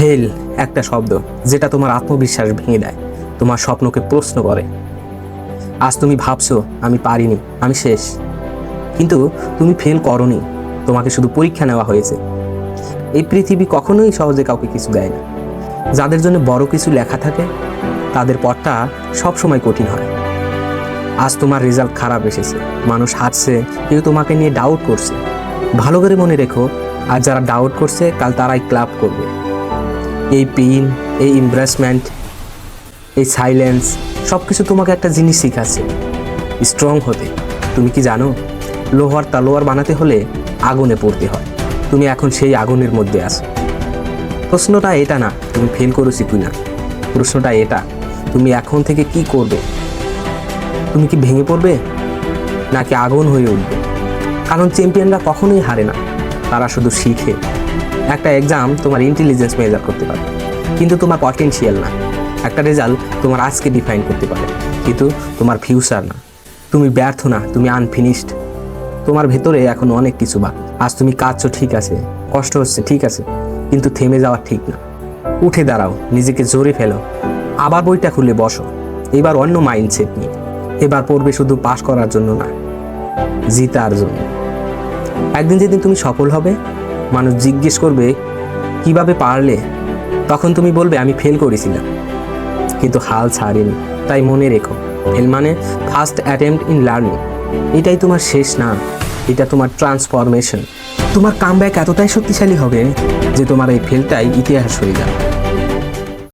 Fail একটা শব্দ যেটা তোমার আত্মবিশ্বাস ভেঙে দেয়, তোমার স্বপ্নকে প্রশ্ন করে। আজ তুমি ভাবছো আমি পারিনি, আমি শেষ, কিন্তু তুমি ফেল করনি, তোমাকে শুধু পরীক্ষা নেওয়া হয়েছে। এই পৃথিবী কখনোই সহজে কাউকে কিছু দেয় না। যাদের জন্য বড় কিছু লেখা থাকে তাদের পথটা সবসময় কঠিন হয়। আজ তোমার রেজাল্ট খারাপ এসেছে, মানুষ হাসছে, কেউ তোমাকে নিয়ে ডাউট করছে। ভালো করে মনে রেখো, আর যারা ডাউট করছে কাল তারাই ক্লাব করবে। এই পেইন, এই এমব্রাসমেন্ট, এই সাইলেন্স সব কিছু তোমাকে একটা জিনিস শিখাচ্ছে, স্ট্রং হতে। তুমি কি জানো, লোহার তলোয়ার বানাতে হলে আগুনে পড়তে হয়। তুমি এখন সেই আগুনের মধ্যে আছো। প্রশ্নটা এটা না তুমি ফেল করেছি কি না, প্রশ্নটা এটা তুমি এখন থেকে কি করবে। তুমি কি ভেঙে পড়বে নাকি আগুন হয়ে উঠবে? কারণ চ্যাম্পিয়নরা কখনোই হারে না, তারা শুধু শিখে। একটা এক্সাম তোমার ইন্টেলিজেন্স মেজার করতে পারে, কিন্তু তোমার পটেনশিয়াল না। একটা রেজাল্ট তোমার আজকে ডিফাইন করতে পারে, কিন্তু তোমার ফিউচার না। তুমি ব্যর্থ না, তুমি আনফিনিশড। তোমার ভেতরে এখন অনেক কিছু বাকি। আজ তুমি কাঁদছো, ঠিক আছে, কষ্ট হচ্ছে, ঠিক আছে, কিন্তু থেমে যাওয়া ঠিক না। উঠে দাঁড়াও, নিজেকে জোরে ফেলো, আবার বইটা খুলে বসো। এবার অন্য মাইন্ডসেট নিয়ে। এবার পড়বে শুধু পাস করার জন্য না, জিতার জন্য। একদিন যেদিন তুমি সফল হবে, মানুষ জিজ্ঞেস করবে কিভাবে পারলে, তখন তুমি বলবে আমি ফেল করেছিলাম, কিন্তু হাল ছাড়িনি। তাই মনে রেখো, ফেল মানে ফার্স্ট অ্যাটেম্প্ট ইন লার্নিং। এটাই তোমার শেষ না, এটা তোমার ট্রান্সফরমেশন। তোমার কামব্যাক এতটাই শক্তিশালী হবে যে তোমার এই ফেলটাই ইতিহাস হয়ে যাবে।